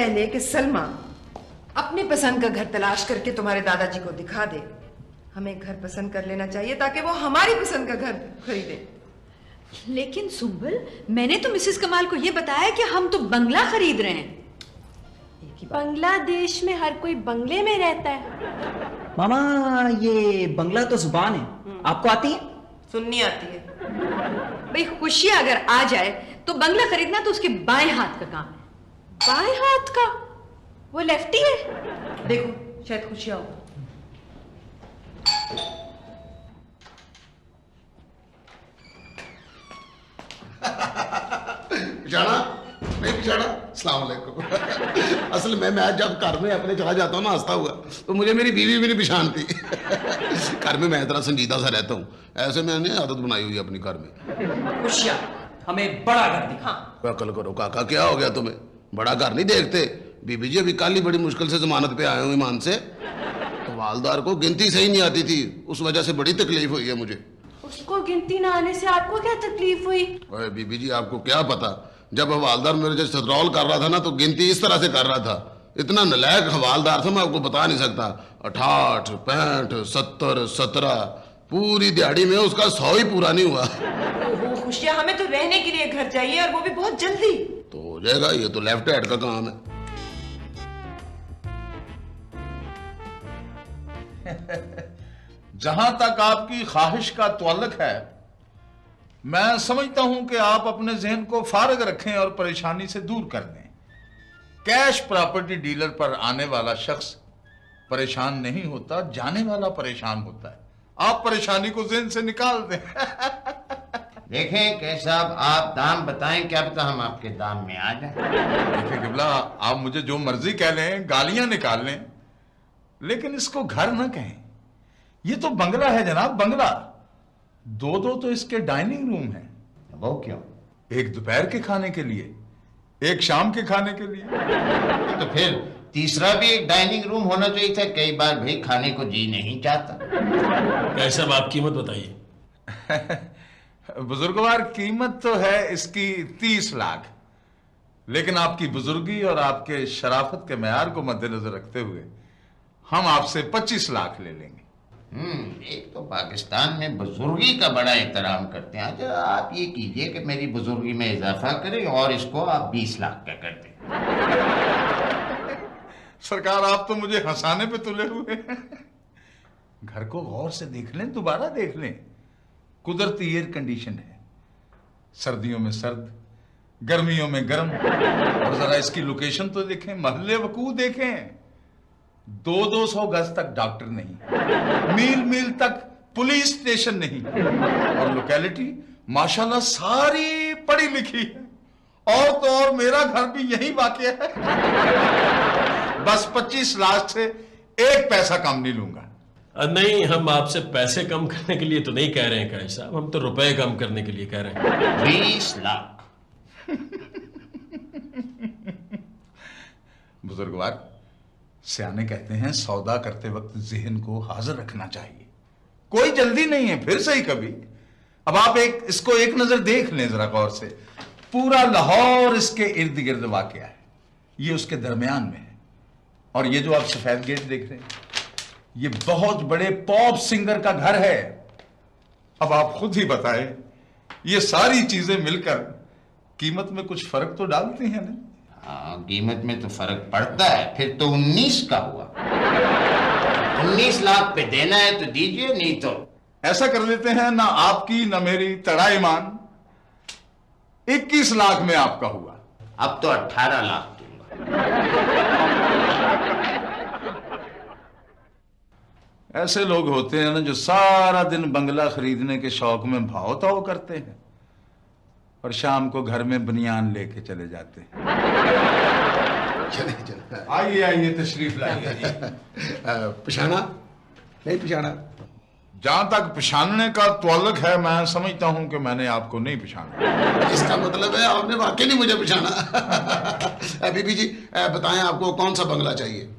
पहले कि सलमा अपनी पसंद का घर तलाश करके तुम्हारे दादाजी को दिखा दे, हमें घर पसंद कर लेना चाहिए ताकि वो हमारी पसंद का घर खरीदे। लेकिन सुंबल, मैंने तो मिसेस कमाल को ये बताया कि हम तो बंगला खरीद रहे हैं। बांग्लादेश में हर कोई बंगले में रहता है। मामा, ये बंगला तो जुबान है, आपको आती है? सुननी आती है। भाई खुशियां अगर आ जाए तो बंगला खरीदना तो उसके बाएं हाथ का काम है। बाएं हाथ का? वो लेफ्टी है। देखो शायद खुशियां हो। पिछाड़ा नहीं, पिछाड़ा अस्सलाम वालेकुम। असल में मैं जब घर में अपने चला जाता हूँ ना हंसता हुआ, तो मुझे मेरी बीवी भी नहीं पहचानती। घर में मैं इतना संजीदा सा रहता हूँ, ऐसे मैंने आदत बनाई हुई है अपनी घर में। खुशियां, हमें बड़ा घर दिखा। अकल करो काका, क्या हो गया तुम्हें? बड़ा घर नहीं देखते? बीबी जी अभी कल ही बड़ी मुश्किल से जमानत पे आए हूँ ईमान से, तो वालदार को गिनती सही नहीं आती थी, उस वजह से बड़ी तकलीफ हुई है मुझे। उसको गिनती ना आने से आपको क्या तकलीफ हुई? ओए बीबी जी, आपको क्या पता, जब हवालदार मेरे जैसे सतरौल कर रहा था ना, तो गिनती इस तरह से कर रहा था। इतना नलायक हवालदार था, मैं आपको बता नहीं सकता। 68, 65, 70, 17, पूरी दिहाड़ी में उसका 100 ही पूरा नहीं हुआ। ओहो खुशियां, हमें तो रहने के लिए घर चाहिए और वो भी बहुत जल्दी। तो हो जाएगा, ये तो लेफ्ट हैंड का काम है। जहां तक आपकी ख्वाहिश का ताल्लुक है, मैं समझता हूं कि आप अपने जहन को फारग रखें और परेशानी से दूर कर दें। कैश प्रॉपर्टी डीलर पर आने वाला शख्स परेशान नहीं होता, जाने वाला परेशान होता है। आप परेशानी को जहन से निकाल दें। देखें कैश साहब, आप दाम बताएं, क्या पता हम आपके दाम में आ जाएं। देखिए किबला, आप मुझे जो मर्जी कह लें, गालियां निकाल लें, लेकिन इसको घर ना कहें। ये तो बंगला है जनाब, बंगला। दो तो इसके डाइनिंग रूम है। वो क्यों? एक दोपहर के खाने के लिए, एक शाम के खाने के लिए। तो फिर तीसरा भी एक डाइनिंग रूम होना चाहिए था। कई बार भाई खाने को जी नहीं चाहता। कैसा आप कीमत बताइए। बुजुर्गवार कीमत तो है इसकी 30 लाख, लेकिन आपकी बुजुर्गी और आपके शराफत के मैार को मद्देनजर रखते हुए हम आपसे 25 लाख ले लेंगे। एक तो पाकिस्तान में बुजुर्गी का बड़ा एहतराम करते हैं। अच्छा आप ये कीजिए कि मेरी बुजुर्गी में इजाफा करें और इसको आप 20 लाख का कर दें। सरकार, आप तो मुझे हंसाने पे तुले हुए हैं। घर को गौर से देख लें, दोबारा देख लें। कुदरती एयर कंडीशन है, सर्दियों में सर्द, गर्मियों में गर्म। और जरा इसकी लोकेशन तो देखें, महल्ले वकू देखें। 200 गज तक डॉक्टर नहीं, मील मील तक पुलिस स्टेशन नहीं, और लोकेलिटी माशाल्लाह सारी पढ़ी लिखी है। और तो और मेरा घर भी यही वाक़या है। बस 25 लाख से एक पैसा कम नहीं लूंगा। नहीं, हम आपसे पैसे कम करने के लिए तो नहीं कह रहे हैं कैश साहब, हम तो रुपए कम करने के लिए कह रहे हैं। 20 लाख। बुजुर्गवार, सियाने कहते हैं सौदा करते वक्त जहन को हाजिर रखना चाहिए। कोई जल्दी नहीं है, फिर सही कभी। अब आप इसको एक नजर देख लें जरा गौर से। पूरा लाहौर इसके इर्द गिर्द वाक़या है, ये उसके दरमियान में है। और ये जो आप सफेद गेट देख रहे हैं, ये बहुत बड़े पॉप सिंगर का घर है। अब आप खुद ही बताएं, ये सारी चीजें मिलकर कीमत में कुछ फर्क तो डालती हैं ना? हाँ, कीमत में तो फर्क पड़ता है। फिर तो 19 का हुआ। 19 लाख पे देना है तो दीजिए, नहीं तो ऐसा कर लेते हैं, ना आपकी ना मेरी तड़ा ईमान, 21 लाख में आपका हुआ। अब तो 18 लाख दूंगा। ऐसे लोग होते हैं ना जो सारा दिन बंगला खरीदने के शौक में भाव ताव करते हैं और शाम को घर में बनियान लेके चले जाते हैं। चले आइए आइए, तशरीफ लाइए जी। पिछाना नहीं, पिछाना। जहां तक पिछानने का ताल्लुक है, मैं समझता हूं कि मैंने आपको नहीं पिछाना। इसका मतलब है आपने वाकई नहीं मुझे पिछाना। बीबी जी बताएं, आपको कौन सा बंगला चाहिए?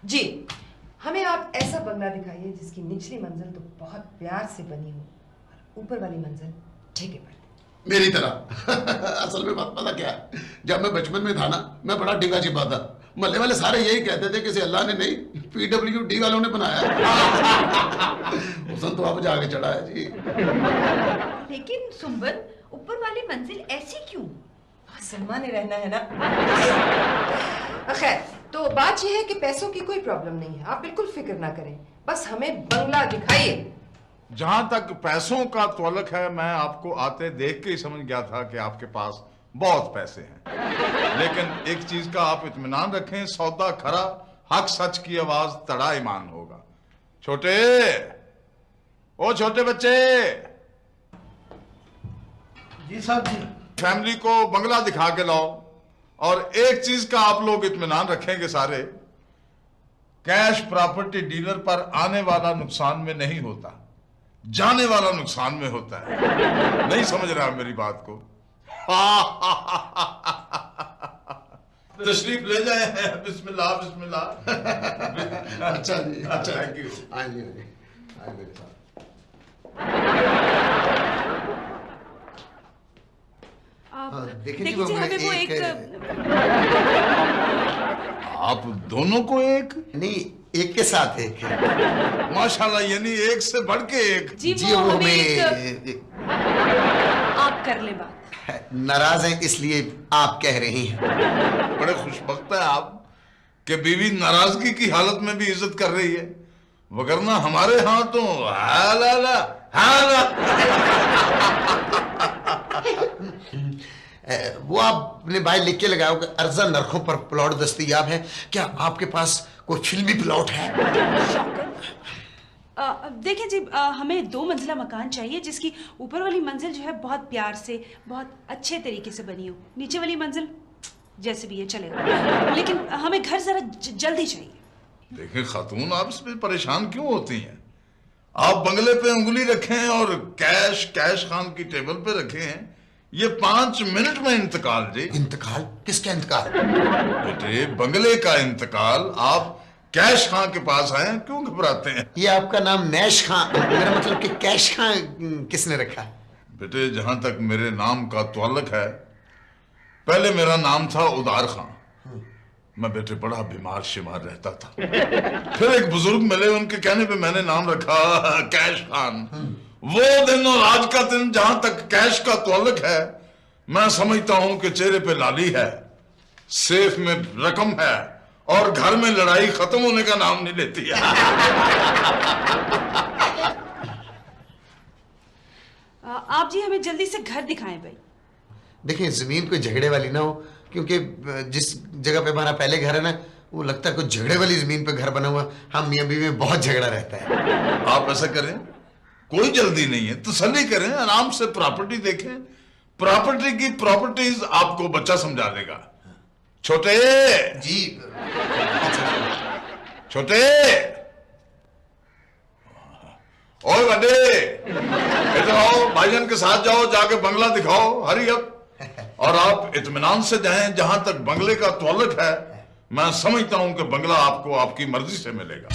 जी, हमें आप ऐसा बंगला दिखाइए जिसकी निचली मंजिल तो बहुत प्यार से बनी हो और ऊपर वाली मंजिल ठेके पर। मेरी तरह। असल में बात पता क्या है, जब मैं बचपन में था ना, मैं बड़ा डिंगा छिपा था। मोहल्ले वाले सारे यही कहते थे कि इसे अल्लाह ने नहीं PWD वालों ने बनाया। हुसन तो अब जाके चढ़ा है जी। लेकिन सुंबल, ऊपर वाली मंजिल ऐसी क्यों? सलमा ने रहना है ना। खैर, तो बात यह है कि पैसों की कोई प्रॉब्लम नहीं है, आप बिल्कुल फिक्र ना करें, बस हमें बंगला दिखाइए। जहां तक पैसों का तल्लुक है, मैं आपको आते देख के ही समझ गया था कि आपके पास बहुत पैसे हैं। लेकिन एक चीज का आप इत्मीनान रखें, सौदा खरा, हक सच की आवाज तड़ा ईमान होगा। छोटे, ओ छोटे बच्चे। जी साहब जी। फैमिली को बंगला दिखा के लाओ। और एक चीज का आप लोग इत्मीनान रखेंगे सारे, कैश प्रॉपर्टी डीलर पर आने वाला नुकसान में नहीं होता, जाने वाला नुकसान में होता है। नहीं समझ रहा मेरी बात को? तशरीफ ले जाए हैं। बिस्मिल्लाह बिस्मिल्लाह। अच्छा जी, अच्छा, थैंक यू। आइए आइए मेरे साथ। देखिए देखिए जी, हमें वो एक आप दोनों को एक नहीं, एक के साथ एक है। माशाल्लाह, यानी एक से बढ़ के एक। जी जी वो वो हमें हमें आप कर ले बात। नाराज हैं इसलिए आप कह रही हैं। बड़े खुशबख्त है आप कि बीवी नाराजगी की हालत में भी इज्जत कर रही है, वगरना हमारे यहाँ तो हाला हाला। वो आपने भाई लिख के लगाओ कि अर्जा नरखों पर प्लॉट दस्तयाब है। क्या आपके पास कोई फिल्मी प्लॉट है? देखिए जी, हमें 2 मंजिला मकान चाहिए जिसकी ऊपर वाली मंजिल जो है बहुत प्यार से, बहुत अच्छे तरीके से बनी हो। नीचे वाली मंजिल जैसे भी ये चलेगा, लेकिन हमें घर जरा जल्दी चाहिए। देखें खातून, आप इसमें परेशान क्यों होती हैं? आप बंगले पे उंगली रखें और कैश खान की टेबल पे रखें, ये 5 मिनट में इंतकाल जी। इंतकाल? किसका इंतकाल? बेटे, बंगले का इंतकाल। आप कैश खां के पास आए, क्यों घबराते हैं? ये आपका नाम नैश खां, मेरा मतलब कि कैश खां किसने रखा? बेटे, जहां तक मेरे नाम का ताल्लुक है, पहले मेरा नाम था उदार खां। मैं बेटे बड़ा बीमार शिमार रहता था। फिर एक बुजुर्ग मिले, उनके कहने पे मैंने नाम रखा कैश खान। वो दिन और आज का दिन, जहां तक कैश का ताल्लुक है, मैं समझता हूं कि चेहरे पे लाली है, सेफ में रकम है, और घर में लड़ाई खत्म होने का नाम नहीं लेती है। आप जी हमें जल्दी से घर दिखाएं भाई। देखिए, जमीन कोई झगड़े वाली ना हो, क्योंकि जिस जगह पे हमारा पहले घर है ना, वो लगता है कुछ झगड़े वाली जमीन पे घर बना हुआ। हम मियां बीवी में बहुत झगड़ा रहता है। आप ऐसा करें, कोई जल्दी नहीं है, तसल्ली करें, आराम से प्रॉपर्टी देखें। प्रॉपर्टी की प्रॉपर्टीज आपको बच्चा समझा देगा। छोटे जी। छोटे, ओए बड़े, इधर आओ, भाईजान के साथ जाओ, जाके बंगला दिखाओ, हरी अप। और आप इत्मीनान से जाएं, जहां तक बंगले का ताल्लुक है, मैं समझता हूं कि बंगला आपको आपकी मर्जी से मिलेगा।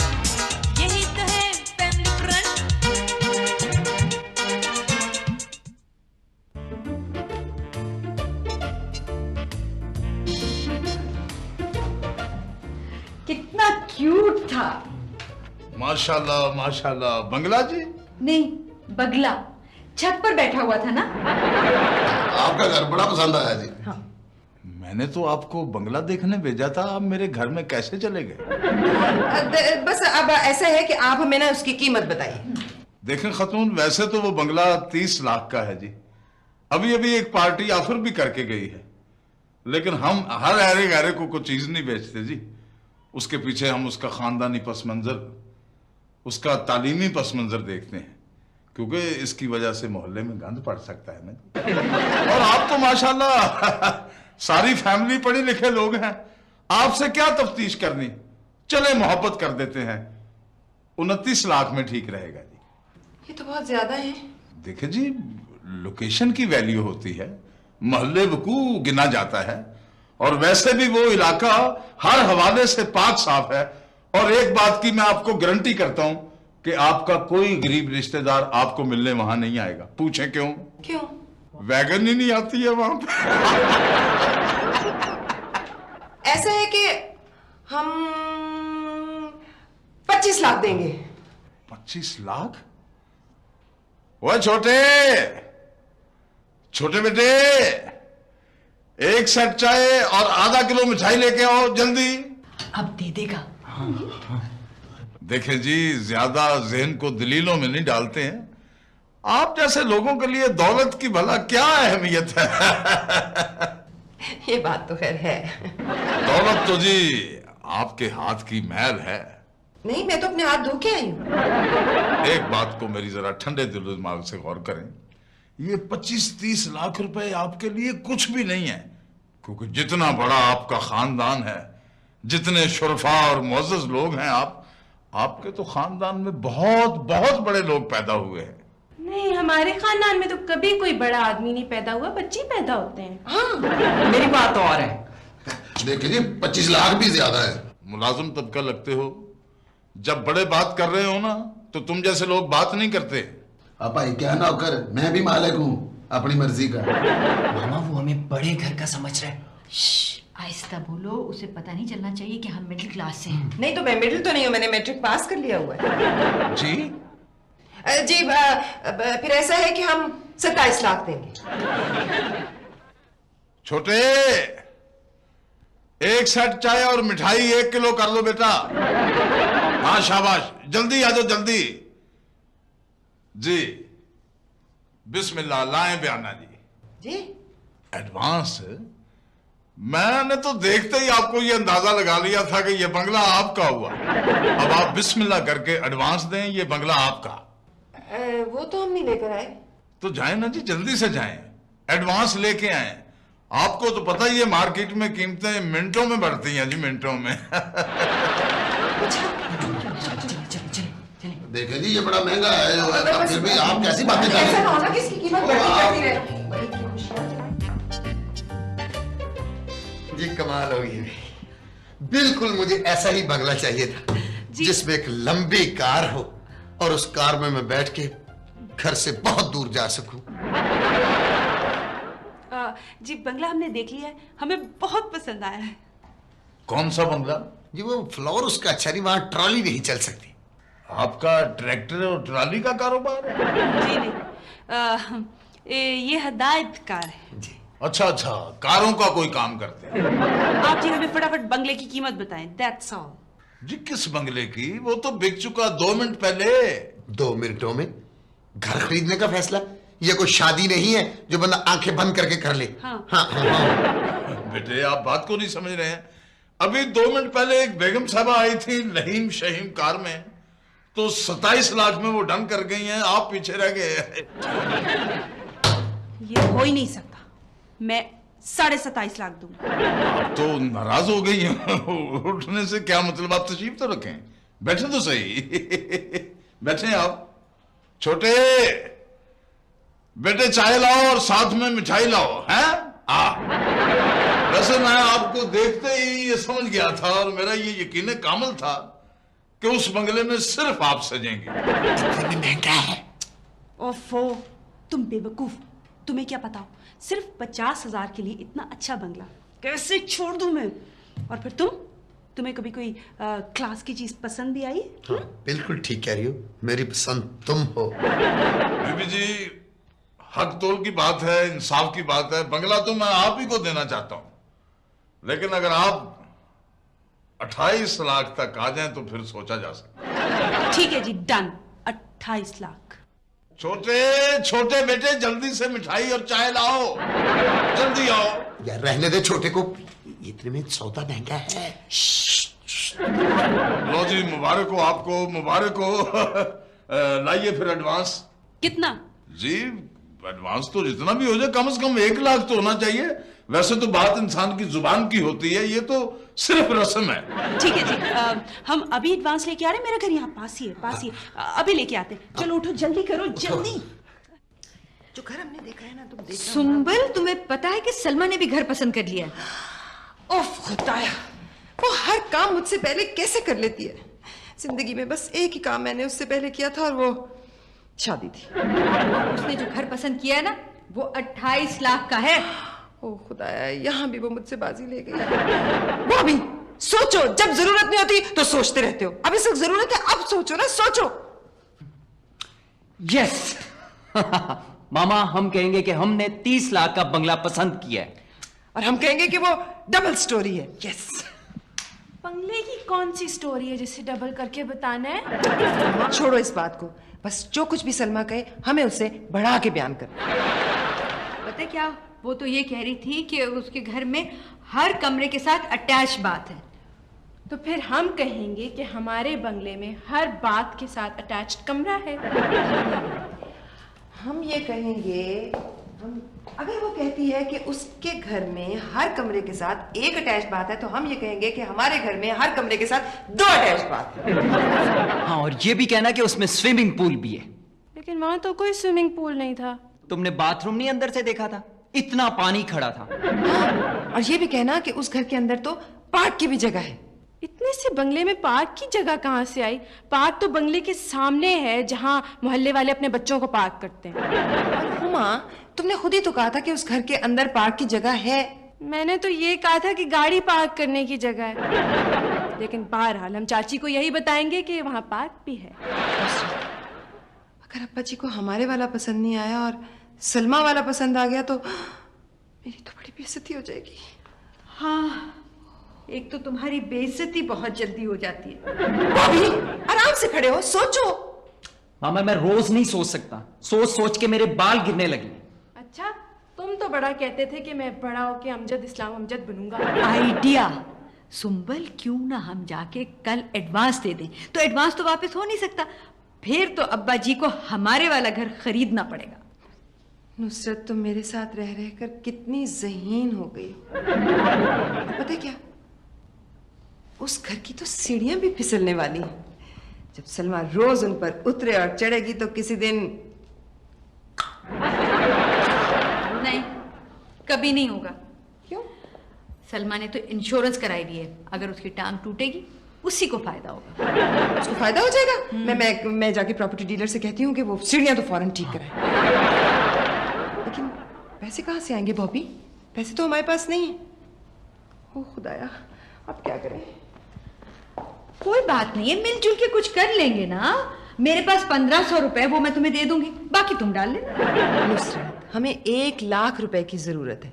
यही तो है फैमिली फ्रंट। कितना क्यूट था। माशाल्लाह माशाल्लाह। बंगला जी? नहीं, बगला छत पर बैठा हुआ था ना। आपका घर बड़ा पसंद आया जी। हाँ। मैंने तो आपको बंगला देखने भेजा था, आप मेरे घर में कैसे चले गए? बस अब ऐसा है कि आप हमें ना उसकी कीमत बताइए। देखें खातून, वैसे तो वो बंगला 30 लाख का है जी। अभी अभी एक पार्टी ऑफर भी करके गई है, लेकिन हम हर ऐरे गैरे को कोई चीज नहीं बेचते जी। उसके पीछे हम उसका खानदानी पस मंजर, उसका तालीमी पस मंजर देखते हैं, क्योंकि इसकी वजह से मोहल्ले में गंद पड़ सकता है ना। और आप तो माशाल्लाह सारी फैमिली पढ़े लिखे लोग हैं, आपसे क्या तफ्तीश करनी, चले मोहब्बत कर देते हैं। 29 लाख में ठीक रहेगा जी। ये तो बहुत ज्यादा है। देखिए जी, लोकेशन की वैल्यू होती है, मोहल्ले को गिना जाता है, और वैसे भी वो इलाका हर हवाले से पाक साफ है। और एक बात की मैं आपको गारंटी करता हूं कि आपका कोई गरीब रिश्तेदार आपको मिलने वहां नहीं आएगा। पूछें क्यों? क्यों? वैगन ही नहीं आती है वहां पे। ऐसा है कि 25 लाख देंगे। 25 लाख? वो छोटे छोटे बेटे, एक सेट चाय और आधा किलो मिठाई लेके आओ जल्दी। अब दे देगा। देखें जी, ज्यादा जहन को दलीलों में नहीं डालते हैं। आप जैसे लोगों के लिए दौलत की भला क्या अहमियत है। ये बात तो खैर है। दौलत तो जी आपके हाथ की मैल है। नहीं, मैं तो अपने हाथ धो के आई हूं। एक बात को मेरी जरा ठंडे दिल दिमाग से गौर करें, ये 25-30 लाख रुपए आपके लिए कुछ भी नहीं है, क्योंकि जितना बड़ा आपका खानदान है, जितने शुरफा और मुअज़्ज़ज़ लोग हैं, आपके तो खानदान में बहुत बहुत बड़े लोग पैदा हुए हैं। नहीं, हमारे खानदान में तो कभी कोई बड़ा आदमी नहीं पैदा हुआ, बच्चे पैदा होते हैं। हाँ, मेरी बात तो और है। देखिए जी, 25 लाख भी ज्यादा है। मुलाजिम तबका लगते हो, जब बड़े बात कर रहे हो ना तो तुम जैसे लोग बात नहीं करते। अब भाई क्या नौकर, मैं भी मालिक हूँ अपनी मर्जी का। मामा वो हमें बड़े घर का समझ रहा है। आहिस्ता बोलो, उसे पता नहीं चलना चाहिए कि हम मिडिल क्लास से हैं। नहीं तो मैं मिडिल तो नहीं हूँ, मैंने मैट्रिक पास कर लिया हुआ है। जी जी फिर ऐसा है कि हम 27 लाख देंगे। छोटे, एक सेट चाय और मिठाई 1 किलो कर दो बेटा। हाँ शाबाश, जल्दी आ जाओ जल्दी। जी बिस्मिल्लाह, लाएं बयाना जी। एडवांस? मैंने तो देखते ही आपको ये अंदाजा लगा लिया था कि ये बंगला आपका हुआ। अब आप बिस्मिल्लाह करके एडवांस दें, ये बंगला आपका। वो तो हम नहीं लेकर आए। तो जाएं ना जी, जल्दी से जाएं, एडवांस लेके आए। आपको तो पता ही है मार्केट में कीमतें मिनटों में बढ़ती हैं जी, मिनटों में। देखें जी, ये बड़ा महंगा है, फिर भी आप कैसी बातें कर रहे ऐसा ना हैं? होगा कि इसकी कीमत बढ़ती रहे। ये कमाल हो गई। बिल्कुल मुझे ऐसा ही बंगला चाहिए था, जिसमें एक लंबी कार हो और उस कार में मैं बैठ के घर से बहुत दूर जा सकूं। जी बंगला हमने देख लिया है, हमें बहुत पसंद आया है। कौन सा बंगला? जी वो फ्लोर उसका अच्छा नहीं, वहां ट्रॉली नहीं चल सकती। आपका ट्रैक्टर और ट्राली का कारोबार है? जी नहीं, ये हदायत कार है। जी अच्छा अच्छा, कारों का कोई काम करते हैं। आप जी हमें फटाफट बंगले की कीमत बताएं, दैट्स ऑल। जी किस बंगले की? वो तो बिक चुका 2 मिनट पहले। 2 मिनटों में घर खरीदने का फैसला? ये कोई शादी नहीं है जो बंदा आंखें बंद करके कर ले। हाँ। बेटे आप बात को नहीं समझ रहे हैं। अभी 2 मिनट पहले एक बेगम साहबा आई थी लहीम शहीम कार में, तो 27 लाख में वो डन कर गई हैं, आप पीछे रह गए। ये हो ही नहीं सकता, मैं 27.5 लाख दूंगा। तो नाराज हो गई हैं। उठने से क्या मतलब, आप तशरीफ तो रखें, बैठे तो सही। बैठे आप। छोटे बेटे, चाय लाओ और साथ में मिठाई लाओ, हैं? वैसे मैं आपको देखते ही ये समझ गया था और मेरा ये यकीन कामिल था कि उस बंगले में सिर्फ आप सजेंगे। महंगा है। ओफो, तुम बेवकूफ, तुम्हें क्या पता, सिर्फ 50,000 के लिए इतना अच्छा बंगला कैसे छोड़ दूं मैं? और फिर तुम्हें कभी कोई क्लास की चीज पसंद भी आई? हाँ, बिल्कुल ठीक कह रही हो, मेरी पसंद तुम हो। बीबी जी, हक तोल की बात है, इंसाफ की बात है। बंगला तो मैं आप ही को देना चाहता हूं, लेकिन अगर आप 28 लाख तक आ जाएं तो फिर सोचा जा सकता। ठीक है जी, डन, 28 लाख। छोटे छोटे बेटे, जल्दी से मिठाई और चाय लाओ, जल्दी आओ। यार रहने दे छोटे को, इतने में सौदा महंगा है। लो जी, मुबारक हो आपको, मुबारक हो। लाइए फिर एडवांस। कितना? जी एडवांस तो जितना भी हो जाए, कम से कम 1 लाख तो होना चाहिए। वैसे तो बात इंसान की जुबान की होती है, ये तो सिर्फ रस्म है। ठीक है जी, हम अभी एडवांस लेके आ रहे हैं, मेरा घर यहाँ पास ही है, अभी लेके आते हैं। चलो उठो, जल्दी करो, जल्दी। जो घर हमने देखा है ना, तुम देखना। सुंबल, तुम्हें पता है कि सलमा ने भी घर पसंद कर लिया है। ओफ खुदाया, वो हर काम मुझसे पहले कैसे कर लेती है। जिंदगी में बस एक ही काम मैंने उससे पहले किया था, और वो शादी थी। उसने जो घर पसंद किया है ना, वो 28 लाख का है। ओ खुदाया, यहाँ भी वो मुझसे बाजी ले गई। वो भी सोचो, जब जरूरत नहीं होती तो सोचते रहते हो। अब इस वक्त जरूरत है, अब सोचो ना, सोचो। यस मामा, हम कहेंगे कि हमने 30 लाख का बंगला पसंद किया है। और हम कहेंगे कि वो डबल स्टोरी है। यस। बंगले की कौन सी स्टोरी है जिसे डबल करके बताना है? छोड़ो इस बात को, बस जो कुछ भी सलमा कहे हमें उससे बढ़ा के बयान करना। पता है क्या, वो तो ये कह रही थी कि उसके घर में हर कमरे के साथ अटैच बाथ है। तो फिर हम कहेंगे कि हमारे बंगले में हर बात के साथ अटैच्ड कमरा है। हम ये कहेंगे, अगर वो कहती है कि उसके घर में हर कमरे के साथ एक अटैच बाथ है, तो हम ये कहेंगे कि हमारे घर में हर कमरे के साथ 2 अटैच बाथ है। हाँ, और ये भी कहना कि उसमें स्विमिंग पूल भी है। लेकिन वहां तो कोई स्विमिंग पूल नहीं था। तुमने बाथरूम नहीं अंदर से देखा था? इतना पानी खड़ा था। और ये भी कहना कि उस घर के अंदर तो पार्क की भी जगह है। इतने से बंगले में पार्क की जगह कहाँ से आई? पार्क तो बंगले के सामने है, जहाँ मोहल्ले वाले अपने बच्चों को पार्क करते हैं। हुमा, तुमने खुद ही तो कहा था कि उस घर के अंदर पार्क की जगह है। मैंने तो ये कहा था कि गाड़ी पार्क करने की जगह है। लेकिन बहरहाल हम चाची को यही बताएंगे कि वहाँ पार्क भी है। अगर अब्बा जी को हमारे वाला पसंद नहीं आया और सलमा वाला पसंद आ गया तो मेरी तो बड़ी बेइज्जती हो जाएगी। हाँ, एक तो तुम्हारी बेइज्जती बहुत जल्दी हो जाती है। भाभी, आराम से खड़े हो, सोचो। मामा, मैं रोज नहीं सोच सकता, सोच सोच के मेरे बाल गिरने लगे। अच्छा, तुम तो बड़ा कहते थे कि मैं बड़ा होके अमजद इस्लाम अमजद बनूंगा। आइडिया। सुंबल, क्यों ना हम जाके कल एडवांस दे दें? तो एडवांस तो वापस हो नहीं सकता, फिर तो अब्बा जी को हमारे वाला घर खरीदना पड़ेगा। नुसरत, तुम मेरे साथ रह रहकर कितनी ज़हीन हो गई। पता है क्या, उस घर की तो सीढ़ियां भी फिसलने वाली हैं। जब सलमा रोज उन पर उतरे और चढ़ेगी तो किसी दिन नहीं, कभी नहीं होगा। क्यों? सलमा ने तो इंश्योरेंस कराई हुई है, अगर उसकी टांग टूटेगी उसी को फायदा होगा। उसको फायदा हो जाएगा। मैं जाके प्रॉपर्टी डीलर से कहती हूँ कि वो सीढ़ियां तो फौरन ठीक कराए। लेकिन पैसे कहाँ से आएंगे बॉबी? पैसे तो हमारे पास नहीं है। ओ खुदाया, अब क्या करें? कोई बात नहीं है, मिलजुल के कुछ कर लेंगे ना। मेरे पास 1500 रुपए, वो मैं तुम्हें दे दूंगी, बाकी तुम डाल लेना। नुसरत, हमें 1 लाख रुपए की जरूरत है।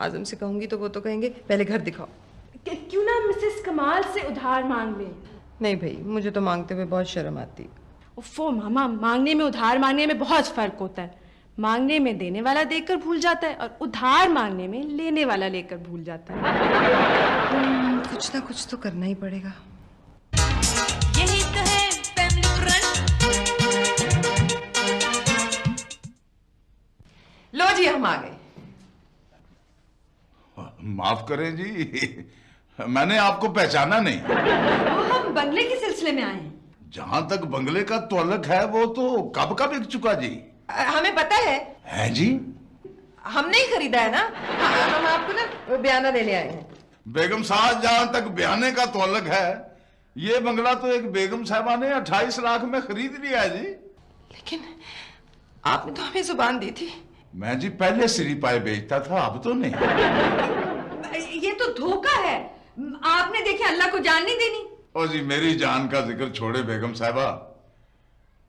आजम से कहूंगी तो वो तो कहेंगे पहले घर दिखाओ। क्यों ना मिसेस कमाल से उधार मांग लें? नहीं भाई, मुझे तो मांगते हुए बहुत शर्म आती। उफ़ो मामा, मांगने में उधार मांगने में बहुत फर्क होता है। मांगने में देने वाला देकर भूल जाता है और उधार मांगने में लेने वाला लेकर भूल जाता है। कुछ ना कुछ तो करना ही पड़ेगा। यही तो है फैमिली फ्रंट। लो जी, हम आ गए। माफ करें जी, मैंने आपको पहचाना नहीं। हम बंगले के सिलसिले में आए हैं। जहां तक बंगले का तल्लुक है वो तो कब का बिक चुका जी। हमें पता है। हैं जी? हमने ही खरीदा है ना। हम आपको ना बयाना देने आए हैं। बेगम साहब, जहां तक बयाने का तल्लुक है, ये बंगला तो एक बेगम साहबा ने 28 लाख में खरीद लिया है जी। लेकिन आपने तो हमें जुबान दी थी। मैं जी पहले सिरी पाए बेचता था, अब तो नहीं। ये तो धोखा है। आपने देखे अल्लाह को जान नहीं देनी। ओ जी, मेरी जान का जिक्र छोड़े बेगम साहबा,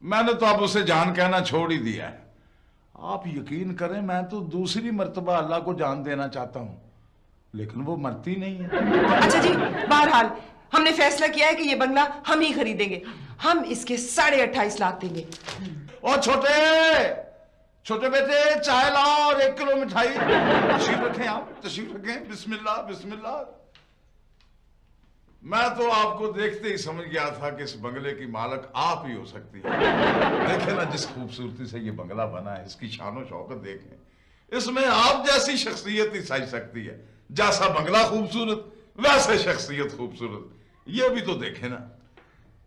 मैंने तो अब उसे जान कहना छोड़ ही दिया है। आप यकीन करें, मैं तो दूसरी मर्तबा अल्लाह को जान देना चाहता हूं, लेकिन वो मरती नहीं है। अच्छा जी, बहरहाल हमने फैसला किया है कि ये बंगला हम ही खरीदेंगे। हम इसके 28.5 लाख देंगे। और छोटे बेटे, चाय लाओ और 1 किलो मिठाई। तशरीफ रखें, आप तशरीफ रखें। बिस्मिल्लाह बिस्मिल्लाह। मैं तो आपको देखते ही समझ गया था कि इस बंगले की मालक आप ही हो सकती है। देखें ना जिस खूबसूरती से ये बंगला बना है, इसकी शान शौकत देखें। इसमें आप जैसी शख्सियत ही सज सकती है। जैसा बंगला खूबसूरत, वैसे शख्सियत खूबसूरत। ये भी तो देखें ना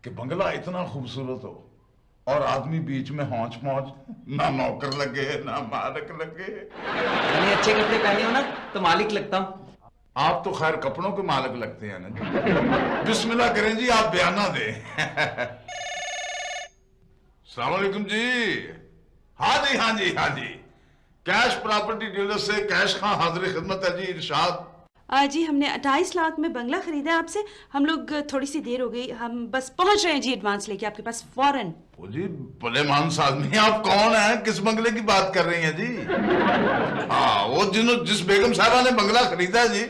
कि बंगला इतना खूबसूरत हो और आदमी बीच में हौच मौज, ना नौकर लगे ना मालिक लगे। मैंने अच्छे कपड़े पहने हो ना तो मालिक लगता हूं। आप तो खैर कपड़ों के मालिक लगते हैं ना जी। बिस्मिल्लाह करें जी, आप बयाना दें। अस्सलाम वालेकुम जी। हाँ जी कैश प्रॉपर्टी डीलर से कैश खां हाजिर खिदमत है जी। इरशाद। जी हमने 28 लाख में बंगला खरीदा है आपसे। हम लोग थोड़ी सी देर हो गई, हम बस पहुंच रहे हैं जी एडवांस लेके आपके पास फौरन। ओ जी भले मानस आदमी, आप कौन हैं? किस बंगले की बात कर रही हैं जी? हाँ, वो जिस बेगम साहबा ने बंगला खरीदा है जी,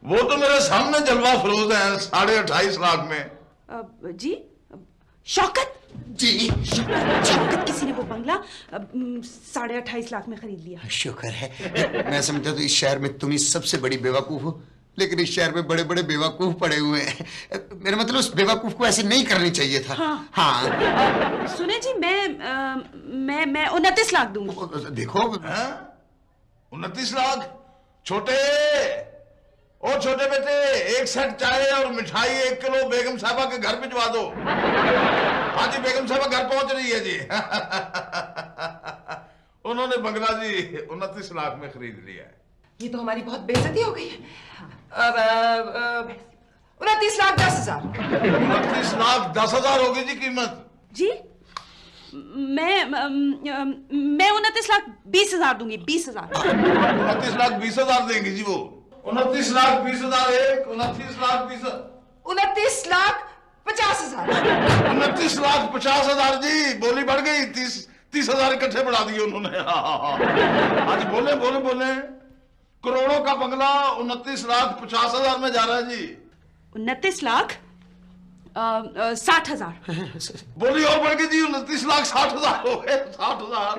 वो तो मेरे सामने जलवा फरोज है 28.5 लाख में। जी शौकत जी शौकत किसी ने वो बंगला 28.5 लाख में खरीद लिया। शुक्र है। मैं समझा तो इस शहर में तुम ही सबसे बड़ी बेवकूफ हो, लेकिन इस शहर में बड़े बड़े बेवकूफ पड़े हुए हैं। मेरा मतलब उस बेवकूफ को ऐसे नहीं करनी चाहिए था। हाँ। सुने जी, मैं 29 लाख दूंगी। देखो 29 लाख? छोटे ओ छोटे बेटे, एक सेट चाय और मिठाई 1 किलो बेगम साहबा के घर भिजवा दो। हाँ जी, बेगम साहबा घर पहुंच रही है जी। उन्होंने बंगला जी 29 लाख में खरीद लिया है। ये तो हमारी बहुत बेइज्जती हो गई है। 29 लाख 10,000। 29 लाख 10,000 होगी जी कीमत। जी मैं 29 लाख 20,000 दूंगी। 20,000। 29 लाख 20,000 देंगी जी वो। 29 लाख 20,000 एक, 29 लाख 20, 29 लाख 50,000। 29 लाख 50,000 जी। बोली बढ़ गई, 30,000 इकट्ठे बढ़ा दिए उन्होंने। आज बोले बोले बोले करोड़ों का बंगला 29 लाख 50,000 में जा रहा है जी। 29 लाख 60,000। बोली और बढ़ गई जी, 29 लाख 60,000 हो गए। 60,000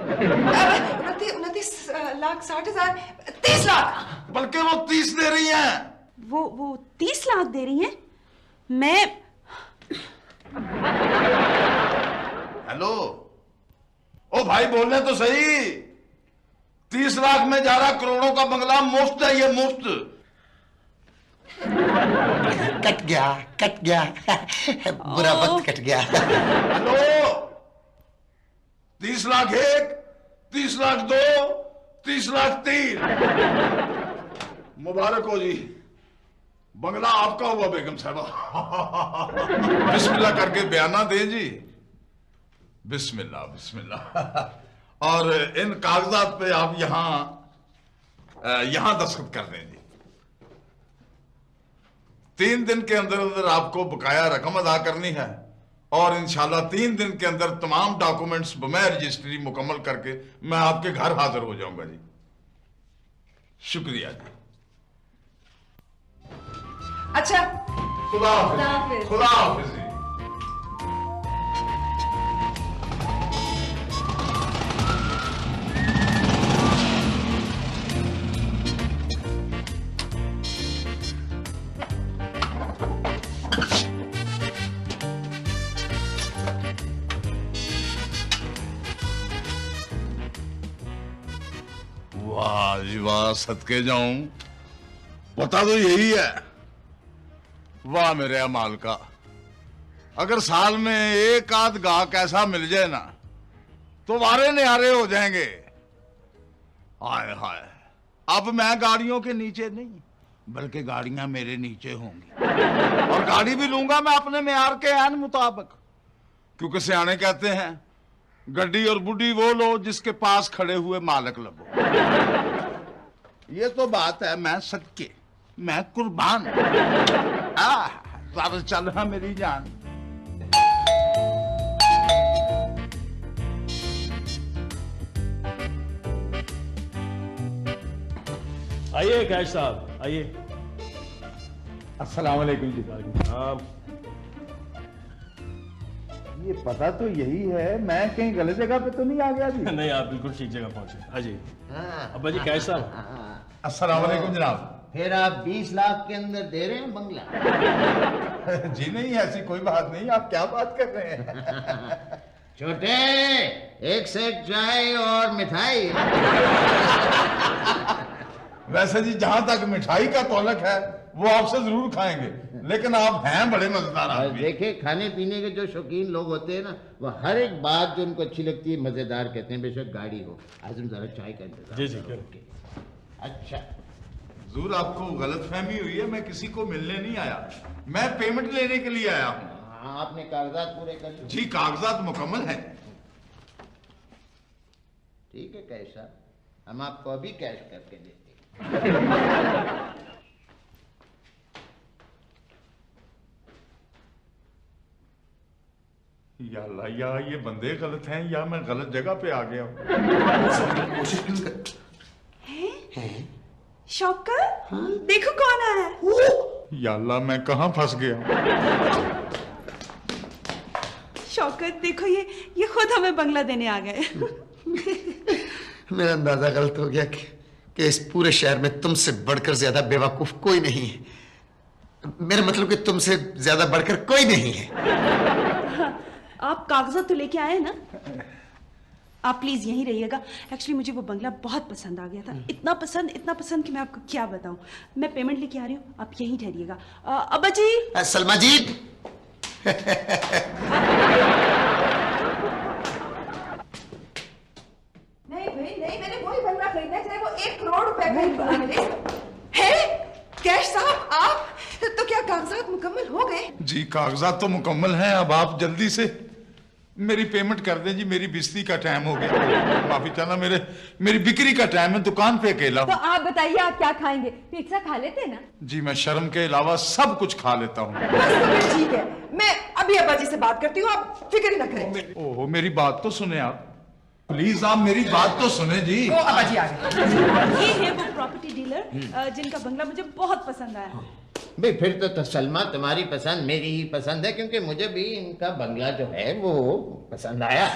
29 लाख 60,000 30 लाख। बल्कि वो 30 दे रही हैं। वो 30 लाख दे रही हैं। मैं हेलो, ओ भाई बोलने तो सही। 30 लाख में जा रहा करोड़ों का बंगला, मुफ्त है ये, मुफ्त। कट गया बुरा वक्त कट गया। हेलो, 30 लाख एक, 30 लाख दो, 30 लाख 3। मुबारक हो जी, बंगला आपका हुआ बेगम साहबा। बिस्मिल्लाह करके बयाना दें जी। बिस्मिल्लाह बिस्मिल्लाह। और इन कागजात पे आप यहां दस्तखत कर दें जी। 3 दिन के अंदर अंदर आपको बकाया रकम अदा करनी है, और इंशाल्लाह 3 दिन के अंदर तमाम डॉक्यूमेंट्स बगैर रजिस्ट्री मुकम्मल करके मैं आपके घर हाजिर हो जाऊंगा जी। शुक्रिया जी। अच्छा, खुदा हाफिज। खुदा हाफिज जी। वाह जी वाह, सदके जाऊं, पता तो यही है। वाह मेरे अमाल का, अगर साल में एक आध गाहक ऐसा मिल जाए ना तो वारे न्यारे हो जाएंगे। हाय हाय, अब मैं गाड़ियों के नीचे नहीं बल्कि गाड़ियां मेरे नीचे होंगी, और गाड़ी भी लूंगा मैं अपने मेयार के ऐन मुताबिक, क्योंकि सियाने कहते हैं गड्डी और बुड्ढी वो लो जिसके पास खड़े हुए मालिक लगो। ये तो बात है, मैं सदके, मैं कुर्बान। चल रहा मेरी जान। आइए कैश साहब, आइए। अस्सलाम वालेकुम जी। हाँ, ये पता तो यही है, मैं कहीं गलत जगह पे तो नहीं आ गया जी? नहीं, आप बिल्कुल ठीक जगह पहुंचे। हाँ जी। अब्बा जी कैश साहब। अस्सलाम वालेकुम जनाब। फिर आप 20 लाख के अंदर दे रहे हैं बंगला? जी नहीं, ऐसी कोई बात नहीं, आप क्या बात कर रहे हैं? छोटे, एक सेट चाय और मिठाई। वैसे जी जहां तक मिठाई का तौलक है वो आपसे जरूर खाएंगे, लेकिन आप हैं बड़े मजेदार आदमी। देखे, खाने पीने के जो शौकीन लोग होते हैं ना, वो हर एक बात जो उनको अच्छी लगती है मजेदार कहते हैं, बेशक गाड़ी हो। आजम जरा चाय का इंतजाम। जी जी। अच्छा, जरूर आपको गलतफहमी हुई है, मैं किसी को मिलने नहीं आया, मैं पेमेंट लेने के लिए आया हूँ। हाँ, आपने कागजात पूरे कर लिए? जी कागजात मुकम्मल है। ठीक है कैश साहब, हम आपको अभी कैश करके देते हैं। या अल्लाह, या ये बंदे गलत हैं या मैं गलत जगह पे आ गया हूँ। कोशिश क्यों कर? शौकत, देखो कौन आया है। या अल्लाह, मैं कहाँ फंस गया। शौकत देखो, ये खुद हमें बंगला देने आ गए। मेरा अंदाजा गलत हो गया कि इस पूरे शहर में तुमसे बढ़कर ज्यादा बेवकूफ कोई नहीं है। मेरा मतलब कि तुमसे ज्यादा बढ़कर कोई नहीं है। आप कागजात तो लेके आए ना? आप प्लीज यहीं रहिएगा। एक्चुअली मुझे वो बंगला बहुत पसंद आ गया था, इतना पसंद कि मैं आपको क्या बताऊं। मैं पेमेंट लेके आ रही हूँ, आप यहीं ठहरिएगा। अब्बा जी। सलमा जी। नहीं भाई नहीं, मैंने वही बंगला खरीदना है चाहे वो 1 करोड़ रुपए का ही मिले। है कैश साहब, आप तो क्या कागजात मुकम्मल हो गए? जी कागजात तो मुकम्मल हैं। अब आप जल्दी से मेरी पेमेंट कर दें जी, मेरी बिस्ती का टाइम हो गया। माफी चाहना, मेरी बिक्री का टाइम है, दुकान पे अकेला हूँ। तो आप बताइए आप क्या खाएंगे? पिज्जा खा लेते ना? जी मैं शर्म के अलावा सब कुछ खा लेता हूँ। बस तो फिर ठीक है, मैं अभी अब्बा जी से बात करती हूँ, आप फिक्र न करें। ओहो, मेरी बात तो सुने आप, प्लीज आप मेरी बात तो सुने जी। वो अब्बा जी आ गए। ये है वो प्रॉपर्टी डीलर जिनका बंगला मुझे बहुत पसंद आया। भाई फिर तो सलमा तुम्हारी पसंद मेरी ही पसंद है, क्योंकि मुझे भी इनका बंगला जो है वो पसंद आया।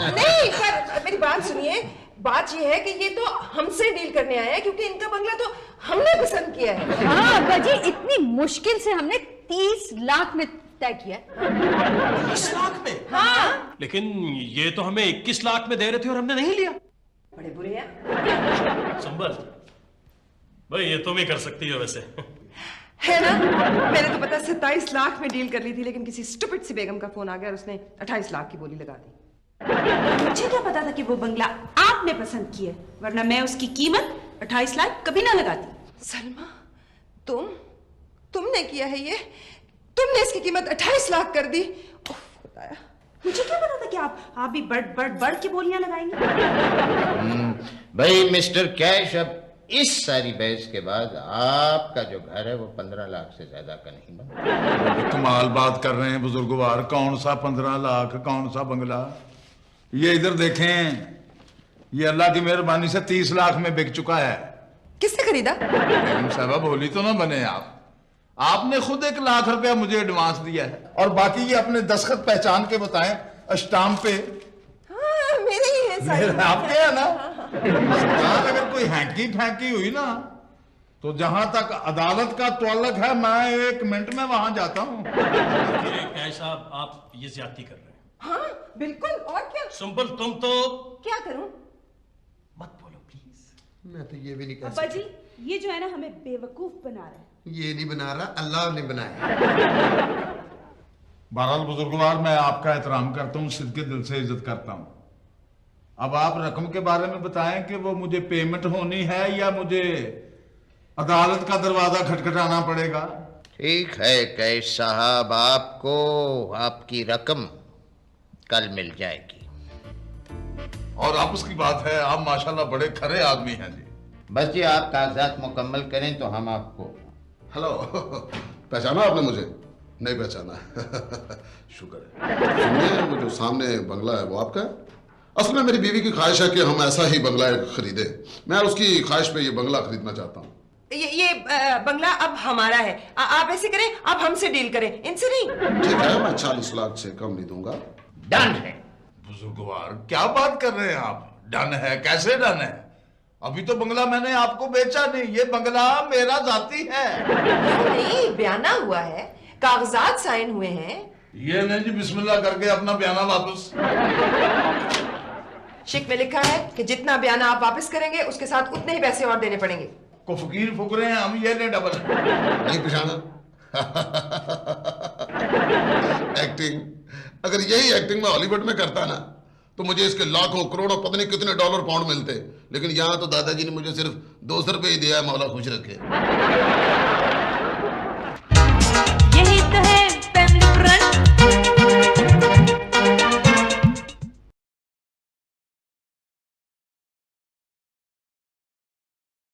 नहीं पर मेरी बात सुनिए, बात ये है कि ये तो हमसे डील करने आया है, क्योंकि इनका बंगला तो हमने पसंद किया है। हाँ अब्बा जी, इतनी मुश्किल से हमने 30 लाख में तय किया। 30 लाख में? हाँ। लेकिन ये तो हमें 21 लाख में दे रहे थे और हमने नहीं लिया। बड़े बुरे हैं। संभल भाई, ये तुम ही कर सकती हो वैसे। है ना? मैंने तो पता 27 लाख में डील कर ली थी, लेकिन किसी स्टूपिड सी बेगम का फोन आ गया और उसने 28 लाख की बोली लगा दी। मुझे क्या पता था कि वो बंगला आपने पसंद किया, वरना मैं उसकी कीमत 28 लाख कभी ना लगाती। सलमा, तुमने किया है ये? तुमने इसकी कीमत 28 लाख कर दी? बताया। मुझे क्या पता था कि आप भी बढ़ के बोलियां लगाएंगे। भाई मिस्टर कैश, अब इस सारी बहस के बाद आपका जो घर है वो 15 लाख से ज्यादा का नहीं बना। कमाल बात कर रहे हैं बुजुर्गवार, कौन सा 15 लाख, कौन सा बंगला? ये इधर देखें, ये अल्लाह की मेहरबानी से 30 लाख में बिक चुका है। किसने खरीदा? बेगम साहबा भोली तो ना बने आपने खुद 1 लाख रुपया मुझे एडवांस दिया है, और बाकी ये अपने दस्तखत पहचान के बताएं स्टाम्प पे। हाँ, मेरे ही है सारे। आपके है ना? अगर कोई हैंकी फैंकी हुई ना, तो जहां तक अदालत का ताल्लुक है, मैं 1 मिनट में वहां जाता हूँ। कैश साहब, आप ये ज्यादती कर रहे हैं। हाँ बिल्कुल, और क्या? संभल तुम तो क्या करूं? मत बोलो प्लीज। मैं तो ये भी नहीं कर अब्बा सकता। जी, ये जो है ना हमें बेवकूफ बना रहा है। ये नहीं बना रहा, अल्लाह ने बनाया। बहरहाल बुजुर्गवार, मैं आपका एहतराम करता हूँ, सिद्ध के दिल से इज्जत करता हूँ। अब आप रकम के बारे में बताएं कि वो मुझे पेमेंट होनी है या मुझे अदालत का दरवाजा खटखटाना पड़ेगा? ठीक है कैश साहब, आपको आपकी रकम कल मिल जाएगी। और आप उसकी बात है, आप माशाल्लाह बड़े खरे आदमी हैं जी। बस जी आप कागजात मुकम्मल करें तो हम आपको। हेलो, पहचाना आपने मुझे? नहीं पहचाना। शुक्र है। सुनिए, वो जो सामने बंगला है वो आपका है? असल में मेरी बीवी की ख्वाहिश है कि हम ऐसा ही बंगला खरीदे। मैं उसकी ख्वाहिश पे ये बंगला खरीदना चाहता हूँ। ये बंगला अब हमारा है। आप ऐसे करें, आप हमसे डील करें, इनसे नहीं। ठीक है, मैं 40 लाख से कम नहीं दूंगा। डन है। बुजुर्गवार, क्या बात कर रहे हैं आप? डन है? कैसे डन है? अभी तो बंगला मैंने आपको बेचा नहीं, ये बंगला मेरा जाती है। नहीं, बयाना हुआ है, कागजात साइन हुए हैं। ये नहीं जी, बिस्मिल्लाह करके अपना बयाना वापस। शेक में लिखा है कि जितना बयाना आप वापस करेंगे उसके साथ उतने ही पैसे और देने पड़ेंगे। को फकीर फुकरे हैं हम, ये ले डबल। नहीं पहचाना? एक्टिंग, अगर यही एक्टिंग मैं हॉलीवुड में करता ना, तो मुझे इसके लाखों करोड़ों पता नहीं कितने डॉलर पाउंड मिलते। लेकिन यहाँ तो दादाजी ने मुझे सिर्फ 200 रुपये ही दिया है, मौला खुश रखे।